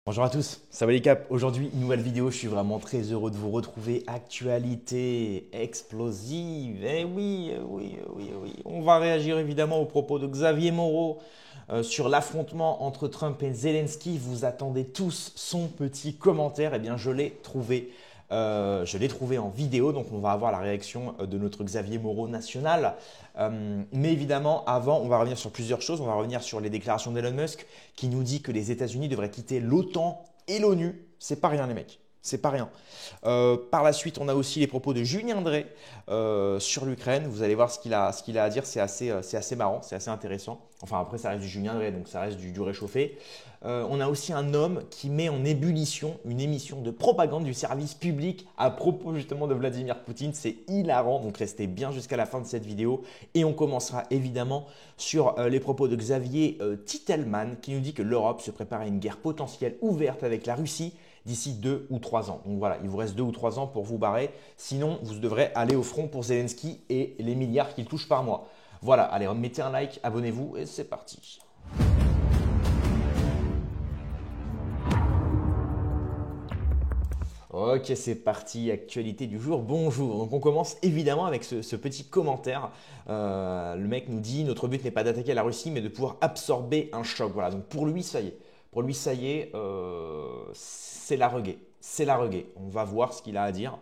Bonjour à tous, ça va les caps. Aujourd'hui, une nouvelle vidéo. Je suis vraiment très heureux de vous retrouver. Actualité explosive. Eh oui, oui. On va réagir évidemment aux propos de Xavier Moreau sur l'affrontement entre Trump et Zelensky. Vous attendez tous son petit commentaire. Eh bien, je l'ai trouvé. Je l'ai trouvé en vidéo, donc on va avoir la réaction de notre Xavier Moreau national. Mais évidemment, avant, on va revenir sur plusieurs choses. On va revenir sur les déclarations d'Elon Musk qui nous dit que les États-Unis devraient quitter l'OTAN et l'ONU. C'est pas rien les mecs, c'est pas rien. Par la suite, on a aussi les propos de Julien Drey sur l'Ukraine. Vous allez voir ce qu'il a à dire, c'est assez marrant, c'est assez intéressant. Enfin après, ça reste du Julien Drey, donc ça reste du réchauffé. On a aussi un homme qui met en ébullition une émission de propagande du service public à propos justement de Vladimir Poutine. C'est hilarant, donc restez bien jusqu'à la fin de cette vidéo. Et on commencera évidemment sur les propos de Xavier Titelman qui nous dit que l'Europe se prépare à une guerre potentielle ouverte avec la Russie d'ici 2 ou 3 ans. Donc voilà, il vous reste 2 ou 3 ans pour vous barrer. Sinon, vous devrez aller au front pour Zelensky et les milliards qu'il touche par mois. Voilà, allez, mettez un like, abonnez-vous et c'est parti. Ok, c'est parti, actualité du jour, bonjour. Donc on commence évidemment avec ce petit commentaire. Le mec nous dit, notre but n'est pas d'attaquer la Russie, mais de pouvoir absorber un choc. Voilà, donc pour lui, ça y est. Pour lui, ça y est, c'est largué. C'est largué. On va voir ce qu'il a à dire.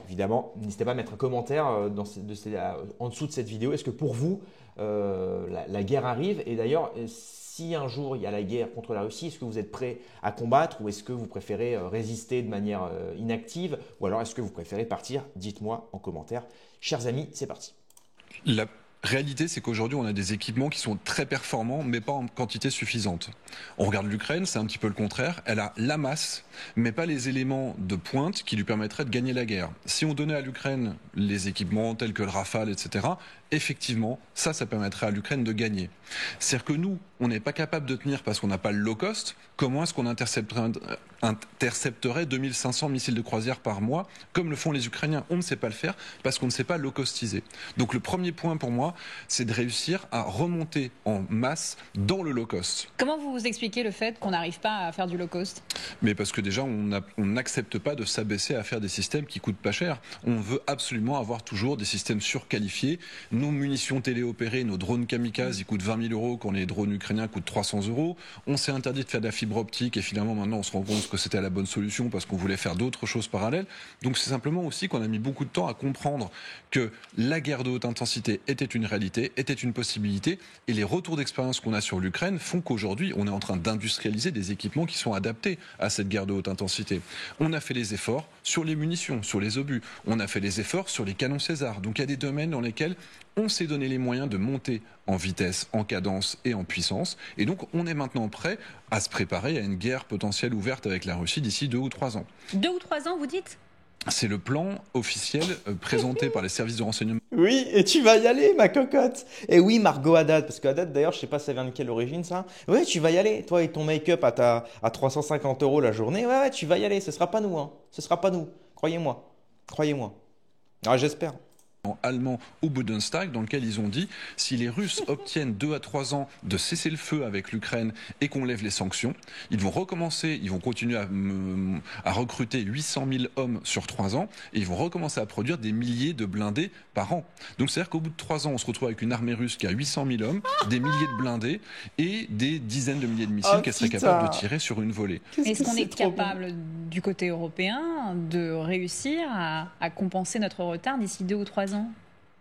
Évidemment, n'hésitez pas à mettre un commentaire en dessous de cette vidéo. Est-ce que pour vous, la guerre arrive? Et d'ailleurs, si un jour il y a la guerre contre la Russie, est-ce que vous êtes prêt à combattre ou est-ce que vous préférez résister de manière inactive ou alors est-ce que vous préférez partir? Dites-moi en commentaire. Chers amis, c'est parti. La réalité, c'est qu'aujourd'hui, on a des équipements qui sont très performants, mais pas en quantité suffisante. On regarde l'Ukraine, c'est un petit peu le contraire. Elle a la masse, mais pas les éléments de pointe qui lui permettraient de gagner la guerre. Si on donnait à l'Ukraine les équipements tels que le Rafale, etc., effectivement, ça permettrait à l'Ukraine de gagner. C'est-à-dire que nous, on n'est pas capable de tenir parce qu'on n'a pas le low cost. Comment est-ce qu'on intercepterait 2500 missiles de croisière par mois, comme le font les Ukrainiens? On ne sait pas le faire parce qu'on ne sait pas low costiser. Donc le premier point pour moi, c'est de réussir à remonter en masse dans le low cost. Comment vous expliquez le fait qu'on n'arrive pas à faire du low cost? Mais parce que déjà, on n'accepte pas de s'abaisser à faire des systèmes qui coûtent pas cher. On veut absolument avoir toujours des systèmes surqualifiés. Nos munitions téléopérées, nos drones kamikazes, ils coûtent 20 000 euros quand les drones ukrainiens coûtent 300 euros. On s'est interdit de faire de la fibre optique et finalement maintenant on se rend compte que c'était la bonne solution parce qu'on voulait faire d'autres choses parallèles. Donc c'est simplement aussi qu'on a mis beaucoup de temps à comprendre que la guerre de haute intensité était une réalité, était une possibilité et les retours d'expérience qu'on a sur l'Ukraine font qu'aujourd'hui on est en train d'industrialiser des équipements qui sont adaptés à cette guerre de haute intensité. On a fait les efforts sur les munitions, sur les obus. On a fait les efforts sur les canons César. Donc il y a des domaines dans lesquels on s'est donné les moyens de monter en vitesse, en cadence et en puissance. Et donc, on est maintenant prêt à se préparer à une guerre potentielle ouverte avec la Russie d'ici 2 ou 3 ans. 2 ou 3 ans, vous dites? C'est le plan officiel présenté par les services de renseignement. Oui, et tu vas y aller, ma cocotte. Et oui, Margot Haddad, parce que Haddad, d'ailleurs, je sais pas ça vient de quelle origine ça. Ouais, tu vas y aller. Toi et ton make-up à 350 € la journée. Ouais, tu vas y aller. Ce sera pas nous, hein. Ce sera pas nous. Croyez-moi. Croyez-moi. Ah, j'espère. Allemand au Bundestag dans lequel ils ont dit si les Russes obtiennent 2 à 3 ans de cessez-le-feu avec l'Ukraine et qu'on lève les sanctions, ils vont recommencer, ils vont continuer à recruter 800 000 hommes sur 3 ans et ils vont recommencer à produire des milliers de blindés par an. Donc c'est-à-dire qu'au bout de 3 ans, on se retrouve avec une armée russe qui a 800 000 hommes, des milliers de blindés et des dizaines de milliers de missiles qu'elle serait capable de tirer sur une volée. Est-ce qu'on est capable du côté européen de réussir à compenser notre retard d'ici 2 ou 3 ans?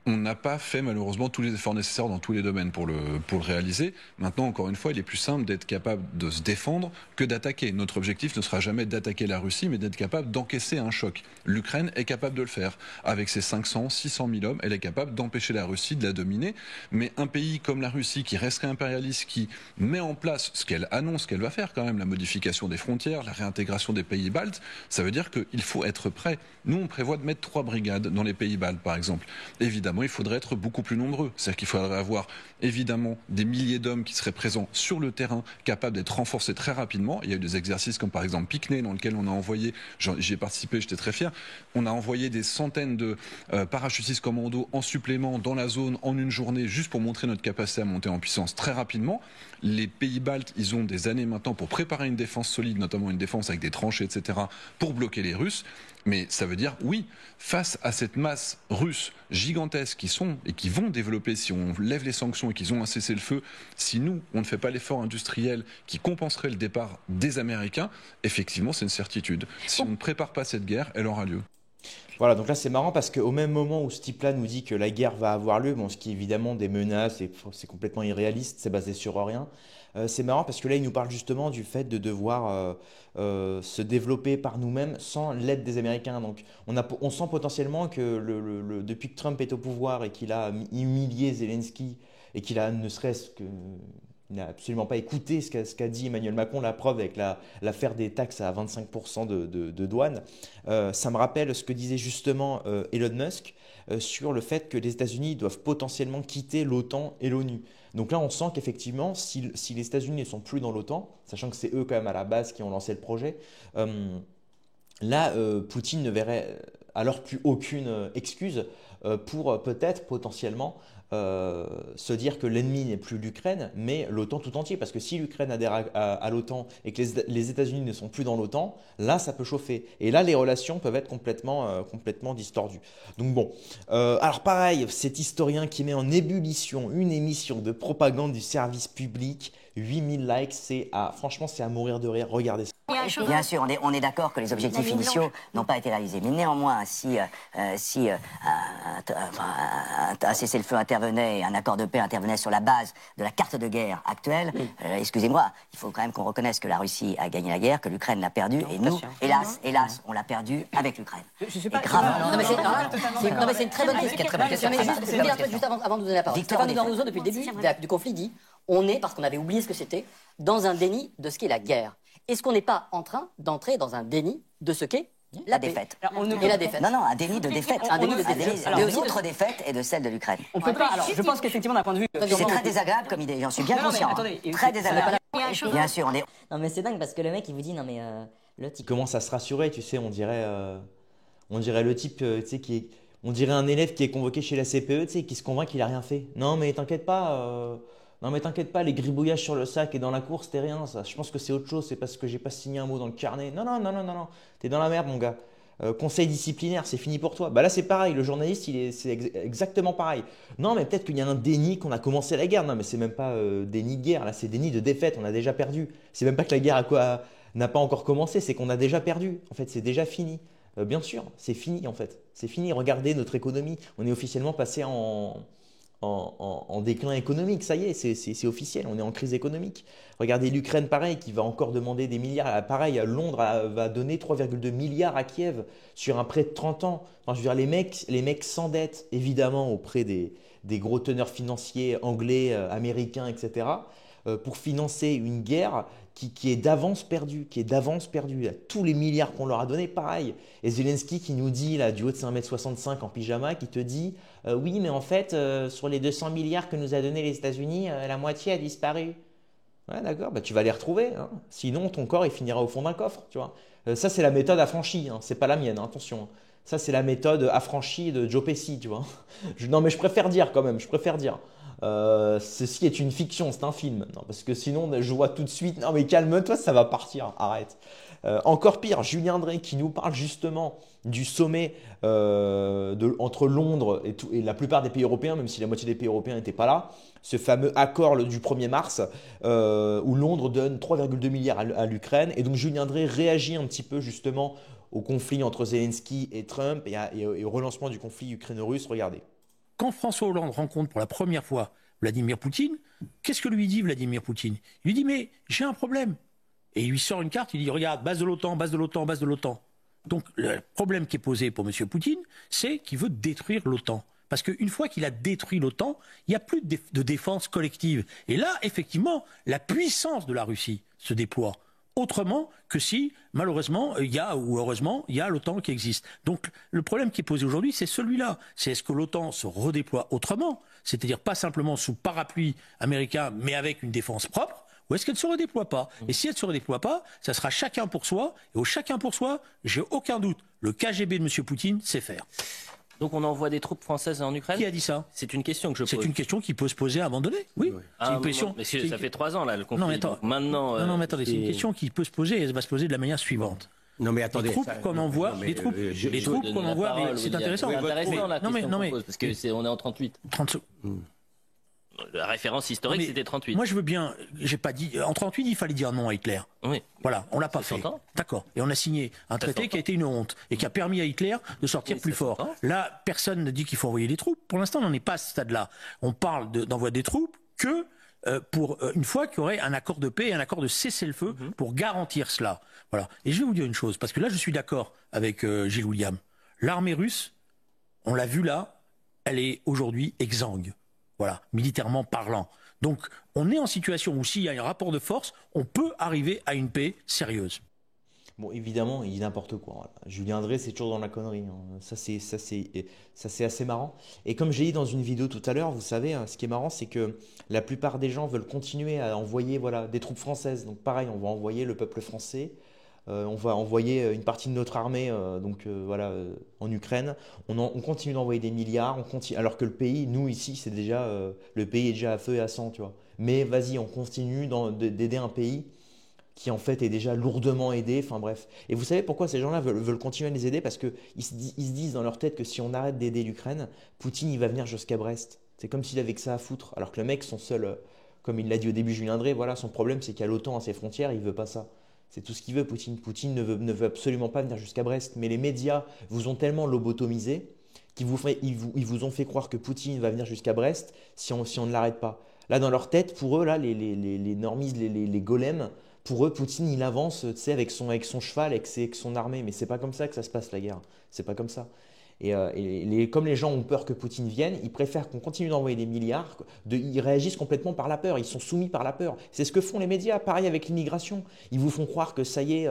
On n'a pas fait malheureusement tous les efforts nécessaires dans tous les domaines pour le réaliser. Maintenant, encore une fois, il est plus simple d'être capable de se défendre que d'attaquer. Notre objectif ne sera jamais d'attaquer la Russie, mais d'être capable d'encaisser un choc. L'Ukraine est capable de le faire. Avec ses 500, 600 000 hommes, elle est capable d'empêcher la Russie de la dominer. Mais un pays comme la Russie, qui resterait impérialiste, qui met en place ce qu'elle annonce qu'elle va faire quand même, la modification des frontières, la réintégration des pays baltes, ça veut dire qu'il faut être prêt. Nous, on prévoit de mettre 3 brigades dans les pays baltes, par exemple. Évidemment, évidemment, il faudrait être beaucoup plus nombreux. C'est-à-dire qu'il faudrait avoir évidemment des milliers d'hommes qui seraient présents sur le terrain, capables d'être renforcés très rapidement. Il y a eu des exercices comme par exemple Picney, dans lequel on a envoyé, j'y ai participé, j'étais très fier, on a envoyé des centaines de parachutistes commando en supplément dans la zone en une journée, juste pour montrer notre capacité à monter en puissance très rapidement. Les pays baltes, ils ont des années maintenant pour préparer une défense solide, notamment une défense avec des tranchées, etc., pour bloquer les Russes. Mais ça veut dire, oui, face à cette masse russe gigantesque qui sont et qui vont développer, si on lève les sanctions et qu'ils ont un cessez-le-feu, si nous, on ne fait pas l'effort industriel qui compenserait le départ des Américains, effectivement, c'est une certitude. Si on ne prépare pas cette guerre, elle aura lieu. Voilà, donc là c'est marrant parce qu'au même moment où ce type-là nous dit que la guerre va avoir lieu, bon, ce qui est évidemment des menaces, c'est complètement irréaliste, c'est basé sur rien, c'est marrant parce que là il nous parle justement du fait de devoir se développer par nous-mêmes sans l'aide des Américains. Donc on sent potentiellement que depuis que Trump est au pouvoir et qu'il a humilié Zelensky et qu'il a ne serait-ce que... Il n'a absolument pas écouté ce qu'a dit Emmanuel Macron, la preuve avec l'affaire des taxes à 25% de douane. Ça me rappelle ce que disait justement Elon Musk sur le fait que les États-Unis doivent potentiellement quitter l'OTAN et l'ONU. Donc là, on sent qu'effectivement, si les États-Unis ne sont plus dans l'OTAN, sachant que c'est eux quand même à la base qui ont lancé le projet, là, Poutine ne verrait alors plus aucune excuse pour peut-être potentiellement se dire que l'ennemi n'est plus l'Ukraine, mais l'OTAN tout entier. Parce que si l'Ukraine adhère à l'OTAN et que les États-Unis ne sont plus dans l'OTAN, là, ça peut chauffer. Et là, les relations peuvent être complètement distordues. Donc bon, alors pareil, cet historien qui met en ébullition une émission de propagande du service public, 8000 likes, franchement, c'est à mourir de rire. Regardez ça. Bien sûr, on est d'accord que les objectifs initiaux n'ont pas été réalisés. Mais néanmoins, si un cessez-le-feu intervenait et un accord de paix intervenait sur la base de la carte de guerre actuelle, excusez-moi, il faut quand même qu'on reconnaisse que la Russie a gagné la guerre, que l'Ukraine l'a perdue, et nous, hélas, on l'a perdue avec l'Ukraine. Je suis pas grave. Non, mais c'est une très bonne question. Je vais dire un truc juste avant de vous donner la parole. Stéphane Rousseau, depuis le début du conflit, dit on est, parce qu'on avait oublié ce que c'était, dans un déni de ce qu'est la guerre. Est-ce qu'on n'est pas en train d'entrer dans un déni de ce qu'est la défaite? Et la défaite. Non, un déni de défaite. Un déni de défaite. De notre défaite et de celle de l'Ukraine. On peut pas. Alors, je pense qu'effectivement, d'un point de vue. C'est très désagréable comme idée, j'en suis bien conscient. Très désagréable. Bien sûr, on est. Non, mais c'est dingue parce que le mec, il vous dit, non, mais l'autre, Il commence à se rassurer, tu sais, on dirait le type, tu sais, on dirait un élève qui est convoqué chez la CPE, tu sais, qui se convainc qu'il a rien fait. Non, mais t'inquiète pas. Non mais t'inquiète pas, les gribouillages sur le sac et dans la cour, c'était rien ça. Je pense que c'est autre chose, c'est parce que j'ai pas signé un mot dans le carnet. Non, t'es dans la merde mon gars. Conseil disciplinaire, c'est fini pour toi. Bah là c'est pareil, le journaliste c'est exactement pareil. Non mais peut-être qu'il y a un déni qu'on a commencé la guerre. Non mais c'est même pas déni de guerre, là c'est déni de défaite, on a déjà perdu. C'est même pas que la guerre n'a pas encore commencé, c'est qu'on a déjà perdu. En fait c'est déjà fini. Bien sûr, c'est fini en fait. C'est fini, regardez notre économie. On est officiellement passé en déclin économique, ça y est, c'est officiel, on est en crise économique. Regardez l'Ukraine, pareil, qui va encore demander des milliards. Pareil, Londres va donner 3,2 milliards à Kiev sur un prêt de 30 ans. Enfin, je veux dire, les mecs s'endettent, évidemment, auprès des gros teneurs financiers anglais, américains, etc., pour financer une guerre qui est d'avance perdue, Tous les milliards qu'on leur a donnés, pareil. Et Zelensky qui nous dit, là, du haut de 1m65 en pyjama, qui te dit oui, mais en fait, sur les 200 milliards que nous a donnés les États-Unis, la moitié a disparu. Ouais, d'accord, bah, tu vas les retrouver. Hein. Sinon, ton corps, il finira au fond d'un coffre. Tu vois. Ça, c'est la méthode affranchie. Hein. C'est pas la mienne, hein, attention. Ça, c'est la méthode affranchie de Joe Pesci. Tu vois. Non, mais je préfère dire quand même. Ceci est une fiction, c'est un film. Non, parce que sinon, je vois tout de suite. Non, mais calme-toi, ça va partir. Arrête. Encore pire, Julien Drey qui nous parle justement du sommet entre Londres et la plupart des pays européens, même si la moitié des pays européens n'étaient pas là, ce fameux accord du 1er mars où Londres donne 3,2 milliards à l'Ukraine. Et donc Julien Drey réagit un petit peu justement au conflit entre Zelensky et Trump et au relancement du conflit ukraino-russe. Regardez. Quand François Hollande rencontre pour la première fois Vladimir Poutine, qu'est-ce que lui dit Vladimir Poutine? Il lui dit mais j'ai un problème. Et il lui sort une carte, il dit regarde, base de l'OTAN, base de l'OTAN, base de l'OTAN. Donc le problème qui est posé pour M. Poutine, c'est qu'il veut détruire l'OTAN. Parce qu'une fois qu'il a détruit l'OTAN, il n'y a plus de défense collective. Et là, effectivement, la puissance de la Russie se déploie. autrement que si, malheureusement, ou heureusement, il y a l'OTAN qui existe. Donc, le problème qui est posé aujourd'hui, c'est celui-là. C'est est-ce que l'OTAN se redéploie autrement, c'est-à-dire pas simplement sous parapluie américain, mais avec une défense propre, ou est-ce qu'elle ne se redéploie pas? Et si elle ne se redéploie pas, ça sera chacun pour soi, et au chacun pour soi, j'ai aucun doute, le KGB de M. Poutine sait faire. Donc on envoie des troupes françaises en Ukraine? Qui a dit ça? C'est une question que je pose. C'est une question qui peut se poser à un moment donné, oui. C'est une question. Mais ça fait 3 ans là le conflit. Non mais attends, maintenant, non mais attendez, c'est une question qui peut se poser et elle va se poser de la manière suivante. Non mais attendez, les troupes qu'on envoie, les troupes qu'on envoie, c'est intéressant. C'est intéressant la question qu'on pose, parce que on est en 38. 30 secondes. La référence historique, c'était 38. Moi, je veux bien. J'ai pas dit. En 38, il fallait dire non à Hitler. Oui. Voilà, on l'a pas fait. D'accord. Et on a signé un traité qui a été une honte et qui a permis à Hitler de sortir plus fort. Là, personne ne dit qu'il faut envoyer des troupes. Pour l'instant, on n'en est pas à ce stade-là. On parle d'envoyer des troupes que pour une fois qu'il y aurait un accord de paix et un accord de cessez-le-feu pour garantir cela. Voilà. Et je vais vous dire une chose, parce que là, je suis d'accord avec Gilles William. L'armée russe, on l'a vu là, elle est aujourd'hui exsangue. Voilà, militairement parlant. Donc, on est en situation où s'il y a un rapport de force, on peut arriver à une paix sérieuse. Bon, évidemment, il dit n'importe quoi. Voilà. Julien Drey, c'est toujours dans la connerie. Hein. Ça, c'est assez marrant. Et comme j'ai dit dans une vidéo tout à l'heure, vous savez, hein, ce qui est marrant, c'est que la plupart des gens veulent continuer à envoyer des troupes françaises. Donc, pareil, on va envoyer le peuple français. On va envoyer une partie de notre armée en Ukraine. On continue d'envoyer des milliards, alors que le pays, nous ici, c'est déjà le pays est déjà à feu et à sang, tu vois. Mais vas-y, on continue d'aider un pays qui en fait est déjà lourdement aidé. Enfin bref. Et vous savez pourquoi ces gens-là veulent continuer à les aider? Parce que ils se disent dans leur tête que si on arrête d'aider l'Ukraine, Poutine il va venir jusqu'à Brest. C'est comme s'il avait que ça à foutre. Alors que le mec, son seul, comme il l'a dit au début, Julien Drey, voilà, son problème c'est qu'il y a l'OTAN à ses frontières, il veut pas ça. C'est tout ce qu'il veut, Poutine. Poutine ne veut absolument pas venir jusqu'à Brest. Mais les médias vous ont tellement lobotomisé qu'ils vous ont fait croire que Poutine va venir jusqu'à Brest si on ne l'arrête pas. Là, dans leur tête, pour eux, là, les normistes, les golems, pour eux, Poutine, il avance, tu sais, avec son cheval, avec son armée. Mais c'est pas comme ça que ça se passe, la guerre. C'est pas comme ça. Et comme les gens ont peur que Poutine vienne, ils préfèrent qu'on continue d'envoyer des milliards. Ils réagissent complètement par la peur. Ils sont soumis par la peur. C'est ce que font les médias. Pareil avec l'immigration. Ils vous font croire que ça y est,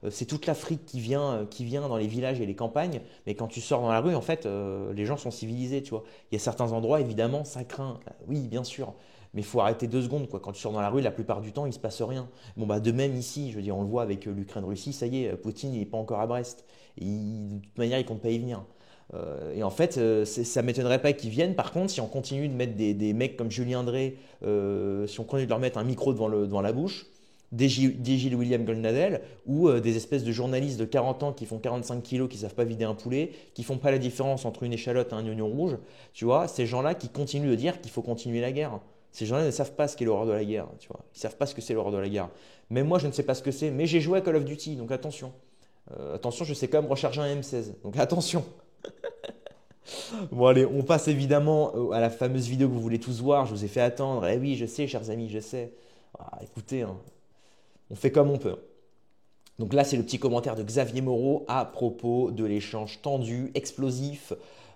c'est toute l'Afrique qui vient dans les villages et les campagnes. Mais quand tu sors dans la rue, en fait, les gens sont civilisés. Tu vois. Il y a certains endroits, évidemment, ça craint. Oui, bien sûr. Mais il faut arrêter 2 secondes, quoi. Quand tu sors dans la rue, la plupart du temps, il ne se passe rien. Bon, bah, de même ici, je veux dire, on le voit avec l'Ukraine-Russie, ça y est, Poutine n'est pas encore à Brest. De toute manière, il ne compte pas y venir. Et en fait, ça ne m'étonnerait pas qu'ils viennent. Par contre, si on continue de mettre des mecs comme Julien Drey, si on continue de leur mettre un micro devant la bouche, des Gilles William Goldnadel, ou des espèces de journalistes de 40 ans qui font 45 kilos, qui ne savent pas vider un poulet, qui ne font pas la différence entre une échalote et un oignon rouge, tu vois, ces gens-là qui continuent de dire qu'il faut continuer la guerre. Ces gens-là ne savent pas ce qu'est l'horreur de la guerre, tu vois. Ils ne savent pas ce que c'est l'horreur de la guerre. Même moi, je ne sais pas ce que c'est, mais j'ai joué à Call of Duty, donc attention. Attention, je sais quand même recharger un M16, donc attention. Bon allez, on passe évidemment à la fameuse vidéo que vous voulez tous voir. Je vous ai fait attendre. Eh oui, je sais, chers amis, je sais. Écoutez, hein, on fait comme on peut. Donc là, c'est le petit commentaire de Xavier Moreau à propos de l'échange tendu, explosif,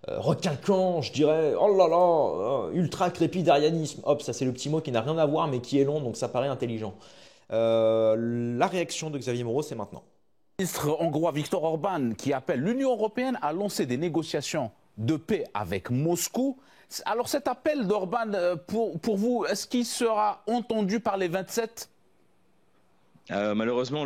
requinquant, je dirais. Oh là là, ultra crépidarianisme. Hop, ça c'est le petit mot qui n'a rien à voir mais qui est long, donc ça paraît intelligent. La réaction de Xavier Moreau, c'est maintenant. Le ministre hongrois Viktor Orban qui appelle l'Union européenne à lancer des négociations de paix avec Moscou. Alors cet appel d'Orban, pour vous, est-ce qu'il sera entendu par les 27 ? Malheureusement,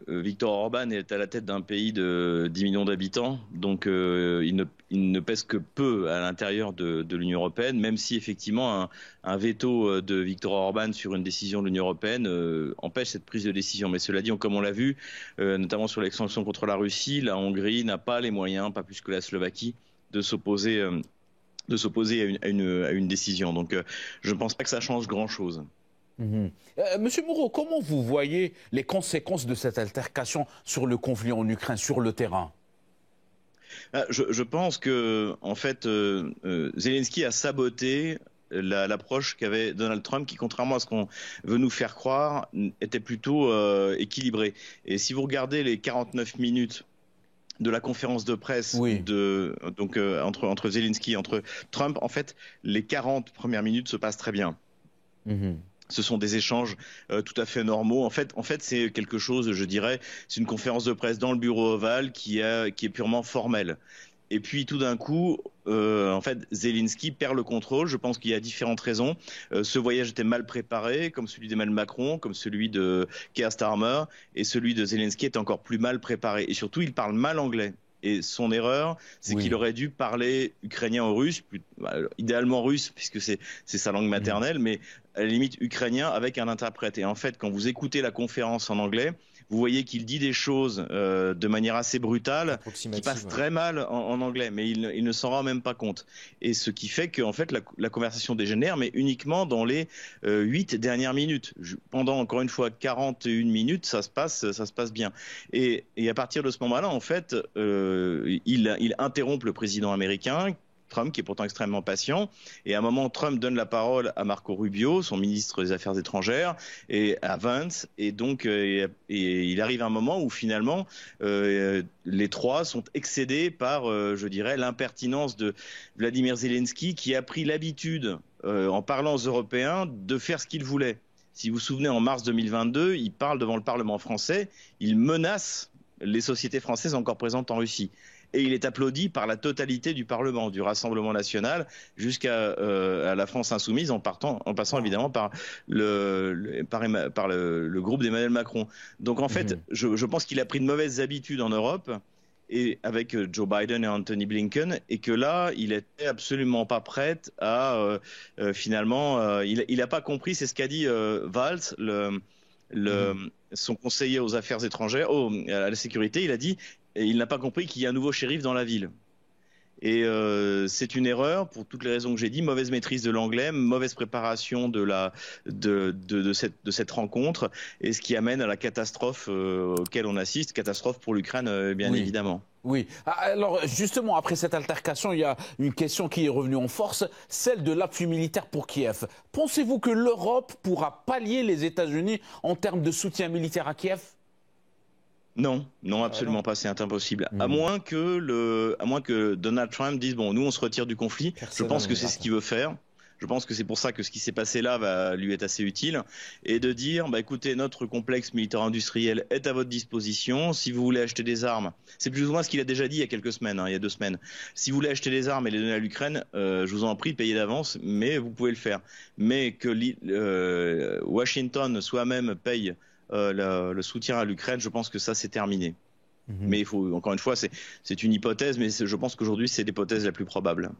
Viktor Orban est à la tête d'un pays de 10 millions d'habitants, donc il ne pèse que peu à l'intérieur de l'Union européenne, même si effectivement un veto de Viktor Orban sur une décision de l'Union européenne empêche cette prise de décision. Mais cela dit, comme on l'a vu, notamment sur les sanctions contre la Russie, la Hongrie n'a pas les moyens, pas plus que la Slovaquie, de s'opposer à une décision. Donc je ne pense pas que ça change grand-chose. Monsieur Moreau, comment vous voyez les conséquences de cette altercation sur le conflit en Ukraine, sur le terrain ? Je pense que, en fait, Zelensky a saboté l'approche qu'avait Donald Trump, qui, contrairement à ce qu'on veut nous faire croire, était plutôt équilibrée. Et si vous regardez les 49 minutes de la conférence de presse entre Zelensky et entre Trump, en fait, les 40 premières minutes se passent très bien. Ce sont des échanges tout à fait normaux. En fait, c'est quelque chose, je dirais, c'est une conférence de presse dans le bureau ovale qui est purement formelle. Et puis tout d'un coup, en fait, Zelensky perd le contrôle. Je pense qu'il y a différentes raisons. Ce voyage était mal préparé, comme celui d'Emmanuel Macron, comme celui de Keir Starmer, et celui de Zelensky est encore plus mal préparé. Et surtout, il parle mal anglais. Et son erreur, c'est qu'il aurait dû parler ukrainien ou russe, idéalement russe, puisque c'est sa langue maternelle, mais à la limite ukrainien avec un interprète. Et en fait, quand vous écoutez la conférence en anglais, vous voyez qu'il dit des choses de manière assez brutale, qui passent très mal en anglais, mais il ne s'en rend même pas compte. Et ce qui fait qu'en fait, la conversation dégénère, mais uniquement dans les 8 dernières minutes. Pendant, encore une fois, 41 minutes, ça se passe bien. Et à partir de ce moment-là, en fait, il interrompt le président américain, Trump, qui est pourtant extrêmement patient. Et à un moment, Trump donne la parole à Marco Rubio, son ministre des Affaires étrangères, et à Vance. Et donc, et il arrive un moment où finalement, les trois sont excédés par, je dirais, l'impertinence de Vladimir Zelensky, qui a pris l'habitude, en parlant aux Européens, de faire ce qu'il voulait. Si vous vous souvenez, en mars 2022, il parle devant le Parlement français, il menace les sociétés françaises encore présentes en Russie. Et il est applaudi par la totalité du Parlement, du Rassemblement national, jusqu'à à la France insoumise, en passant évidemment par le groupe d'Emmanuel Macron. Donc en fait, je pense qu'il a pris de mauvaises habitudes en Europe, et avec Joe Biden et Anthony Blinken, et que là, il était absolument pas prêt à finalement, il n'a pas compris, c'est ce qu'a dit Valls, son conseiller aux affaires étrangères, à la sécurité, il a dit. Et il n'a pas compris qu'il y a un nouveau shérif dans la ville. Et c'est une erreur pour toutes les raisons que j'ai dit, mauvaise maîtrise de l'anglais, mauvaise préparation de cette rencontre, et ce qui amène à la catastrophe auquel on assiste, catastrophe pour l'Ukraine bien évidemment. Oui. Alors justement, après cette altercation, il y a une question qui est revenue en force, celle de l'appui militaire pour Kiev. Pensez-vous que l'Europe pourra pallier les États-Unis en termes de soutien militaire à Kiev ? Non, absolument pas, c'est impossible. À moins que Donald Trump dise bon, nous on se retire du conflit. Je pense que c'est ce qu'il veut faire. Je pense que c'est pour ça que ce qui s'est passé là va lui être assez utile, et de dire écoutez, notre complexe militaire-industriel est à votre disposition. Si vous voulez acheter des armes, c'est plus ou moins ce qu'il a déjà dit il y a quelques semaines, il y a 2 semaines. Si vous voulez acheter des armes et les donner à l'Ukraine, je vous en prie, payez d'avance, mais vous pouvez le faire. Mais que Washington soi-même paye le soutien à l'Ukraine, je pense que ça c'est terminé. Mais il faut, encore une fois, c'est une hypothèse, mais je pense qu'aujourd'hui c'est l'hypothèse la plus probable.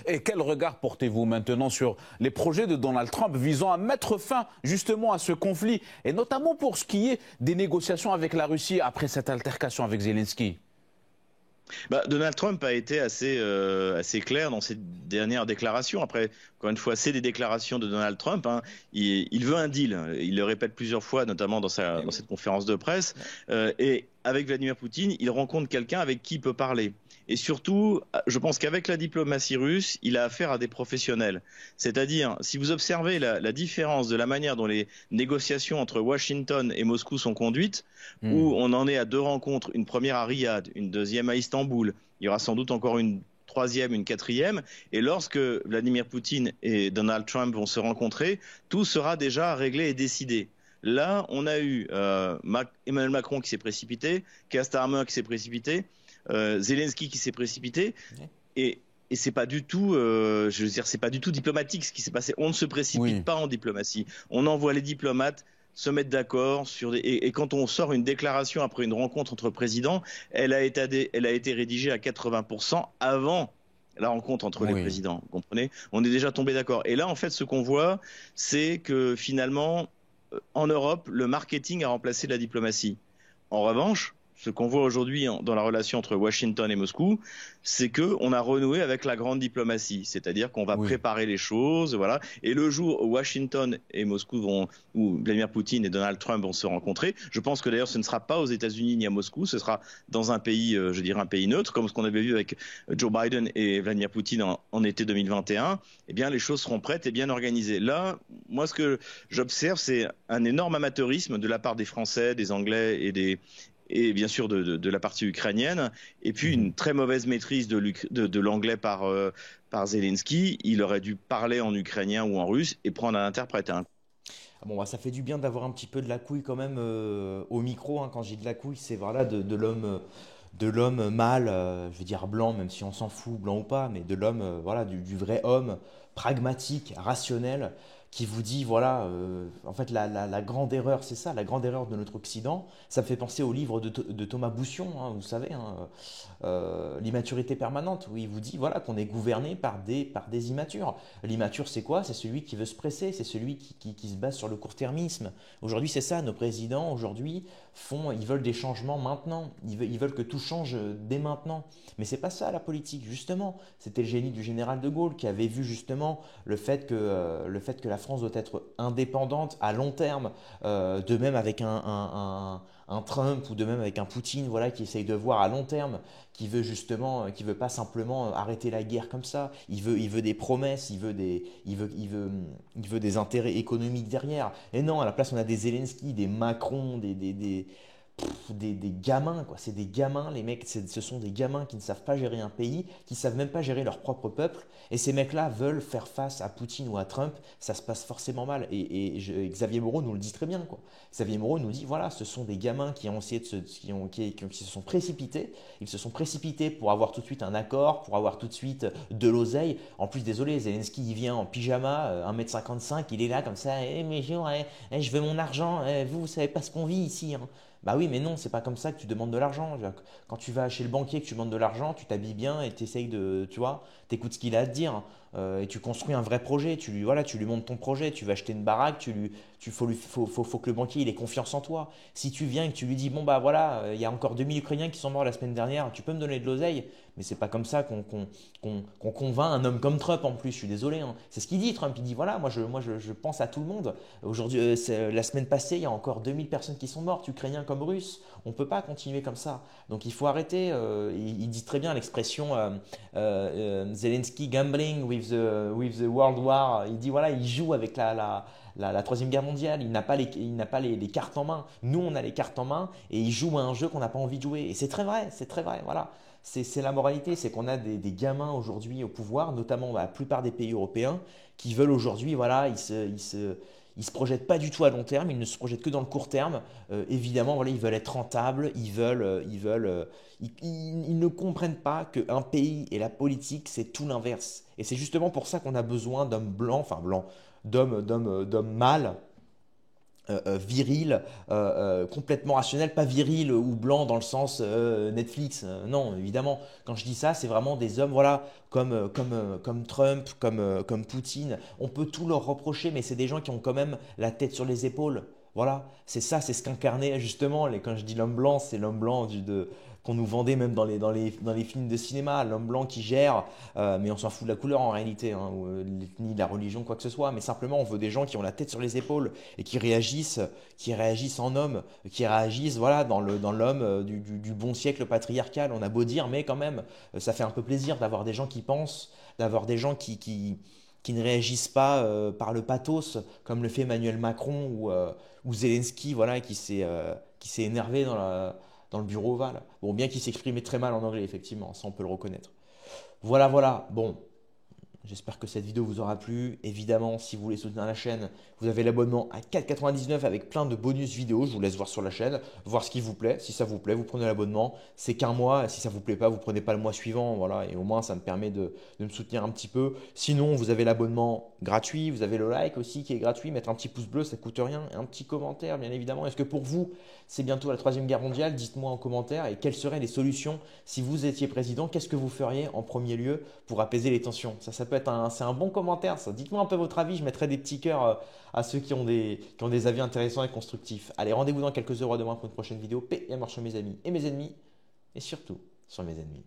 Et quel regard portez-vous maintenant sur les projets de Donald Trump visant à mettre fin justement à ce conflit, et notamment pour ce qui est des négociations avec la Russie après cette altercation avec Zelensky? Donald Trump a été assez clair dans ses dernières déclarations. Après, encore une fois, c'est des déclarations de Donald Trump. Il veut un deal. Il le répète plusieurs fois, notamment dans cette conférence de presse. Et avec Vladimir Poutine, il rencontre quelqu'un avec qui il peut parler. Et surtout, je pense qu'avec la diplomatie russe, il a affaire à des professionnels. C'est-à-dire, si vous observez la différence de la manière dont les négociations entre Washington et Moscou sont conduites, où on en est à 2 rencontres, une première à Riyad, une deuxième à Istanbul, il y aura sans doute encore une 3e, une 4e, et lorsque Vladimir Poutine et Donald Trump vont se rencontrer, tout sera déjà réglé et décidé. Là, on a eu Emmanuel Macron qui s'est précipité, Keir Starmer qui s'est précipité, Zelensky qui s'est précipité, et c'est pas du tout, c'est pas du tout diplomatique ce qui s'est passé. On ne se précipite pas en diplomatie. On envoie les diplomates se mettre d'accord sur et quand on sort une déclaration après une rencontre entre présidents, elle a été rédigée à 80% avant la rencontre entre les présidents. Vous comprenez ? On est déjà tombé d'accord. Et là, en fait, ce qu'on voit, c'est que finalement, en Europe, le marketing a remplacé la diplomatie. En revanche, ce qu'on voit aujourd'hui dans la relation entre Washington et Moscou, c'est qu'on a renoué avec la grande diplomatie. C'est-à-dire qu'on va préparer les choses, voilà. Et le jour où Washington et Moscou où Vladimir Poutine et Donald Trump vont se rencontrer, je pense que d'ailleurs ce ne sera pas aux États-Unis ni à Moscou, ce sera dans un pays, je dirais un pays neutre, comme ce qu'on avait vu avec Joe Biden et Vladimir Poutine en été 2021. Eh bien, les choses seront prêtes et bien organisées. Là, moi, ce que j'observe, c'est un énorme amateurisme de la part des Français, des Anglais et bien sûr de la partie ukrainienne, et puis une très mauvaise maîtrise de l'anglais par Zelensky. Il aurait dû parler en ukrainien ou en russe et prendre un interprète. Bon, bah, ça fait du bien d'avoir un petit peu de la couille quand même au micro. Hein. Quand j'ai de la couille, c'est voilà de l'homme mâle, je veux dire blanc, même si on s'en fout, blanc ou pas, mais de l'homme, voilà, du vrai homme pragmatique, rationnel, qui vous dit, voilà, en fait, la grande erreur, c'est ça, la grande erreur de notre Occident. Ça me fait penser au livre de Thomas Boussion, hein, vous savez, hein, L'immaturité permanente, où il vous dit, voilà, qu'on est gouverné par des immatures. L'immature, c'est quoi? C'est celui qui veut se presser, c'est celui qui se base sur le court-termisme. Aujourd'hui, c'est ça, nos présidents, aujourd'hui, ils veulent des changements maintenant, ils veulent que tout change dès maintenant. Mais c'est pas ça la politique, justement. C'était le génie du général de Gaulle qui avait vu justement le fait que la France doit être indépendante à long terme, de même avec un Trump ou de même avec un Poutine, voilà, qui essaye de voir à long terme, qui veut justement, qui veut pas simplement arrêter la guerre comme ça. Il veut des promesses, il veut des intérêts économiques derrière. Et non, à la place on a des Zelensky, des Macron, des gamins, quoi. C'est des gamins, les mecs, ce sont des gamins qui ne savent pas gérer un pays, qui ne savent même pas gérer leur propre peuple. Et ces mecs-là veulent faire face à Poutine ou à Trump, ça se passe forcément mal. Et Xavier Moreau nous le dit très bien, quoi. Xavier Moreau nous dit, voilà, ce sont des gamins qui ont essayé qui se sont précipités. Ils se sont précipités pour avoir tout de suite un accord, pour avoir tout de suite de l'oseille. En plus, désolé, Zelensky, il vient en pyjama, 1m55, il est là comme ça, mais je veux mon argent, vous savez pas ce qu'on vit ici, hein. Bah oui, mais non, c'est pas comme ça que tu demandes de l'argent. Quand tu vas chez le banquier et que tu demandes de l'argent, tu t'habilles bien et tu essayes de, tu vois, t'écoutes ce qu'il a à te dire. Et tu construis un vrai projet. Tu lui montres ton projet. Tu vas acheter une baraque. Faut que le banquier il ait confiance en toi. Si tu viens et que tu lui dis, bon bah voilà, il y a encore 2000 Ukrainiens qui sont morts la semaine dernière, tu peux me donner de l'oseille. Mais c'est pas comme ça qu'on convainc un homme comme Trump en plus. Je suis désolé, hein. C'est ce qu'il dit, Trump. Il dit, voilà, moi je pense à tout le monde. Aujourd'hui, la semaine passée, il y a encore 2000 personnes qui sont mortes, Ukrainiens comme Russes. On peut pas continuer comme ça. Donc il faut arrêter. Il dit très bien l'expression Zelensky gambling with the World War. Il dit, voilà, il joue avec la Troisième Guerre mondiale. Il n'a pas les cartes en main. Nous, on a les cartes en main et il joue à un jeu qu'on n'a pas envie de jouer. Et c'est très vrai, voilà. C'est la moralité, c'est qu'on a des gamins aujourd'hui au pouvoir, notamment la plupart des pays européens, qui veulent aujourd'hui, voilà, ils se projettent pas du tout à long terme, ils ne se projettent que dans le court terme. Évidemment, voilà, ils veulent être rentables, ils ne comprennent pas qu'un pays et la politique, c'est tout l'inverse. Et c'est justement pour ça qu'on a besoin d'hommes blancs, enfin blancs, d'hommes mâles, viril, complètement rationnel, pas viril ou blanc dans le sens Netflix. Non, évidemment, quand je dis ça, c'est vraiment des hommes, voilà, comme Trump, comme Poutine. On peut tout leur reprocher, mais c'est des gens qui ont quand même la tête sur les épaules. Voilà, c'est ça, c'est ce qu'incarnait justement, quand je dis l'homme blanc, c'est l'homme blanc qu'on nous vendait même dans les films de cinéma, l'homme blanc qui gère, mais on s'en fout de la couleur en réalité, hein, ou l'ethnie, la religion, quoi que ce soit, mais simplement on veut des gens qui ont la tête sur les épaules et qui réagissent en hommes, qui réagissent voilà, dans l'homme du bon siècle patriarcal, on a beau dire, mais quand même, ça fait un peu plaisir d'avoir des gens qui pensent, d'avoir des gens qui ne réagissent pas par le pathos, comme le fait Emmanuel Macron ou Zelensky, voilà, qui s'est énervé dans le bureau ovale. Bon, bien qu'il s'exprimait très mal en anglais, effectivement, ça on peut le reconnaître. Voilà, bon, j'espère que cette vidéo vous aura plu. Évidemment, si vous voulez soutenir la chaîne, vous avez l'abonnement à 4,99 avec plein de bonus vidéos. Je vous laisse voir sur la chaîne, voir ce qui vous plaît. Si ça vous plaît, vous prenez l'abonnement. C'est qu'un mois. Si ça vous plaît pas, vous prenez pas le mois suivant. Voilà, et au moins, ça me permet de me soutenir un petit peu. Sinon, vous avez l'abonnement gratuit. Vous avez le like aussi qui est gratuit. Mettre un petit pouce bleu, ça coûte rien. Et un petit commentaire, bien évidemment. Est-ce que pour vous, c'est bientôt la Troisième Guerre mondiale? Dites-moi en commentaire. Et quelles seraient les solutions si vous étiez président? Qu'est-ce que vous feriez en premier lieu pour apaiser les tensions? Ça peut être c'est un bon commentaire, ça. Dites-moi un peu votre avis. Je mettrai des petits cœurs à ceux qui ont des avis intéressants et constructifs. Allez, rendez-vous dans quelques heures demain pour une prochaine vidéo. Paix et à mort sur mes amis et mes ennemis. Et surtout sur mes ennemis.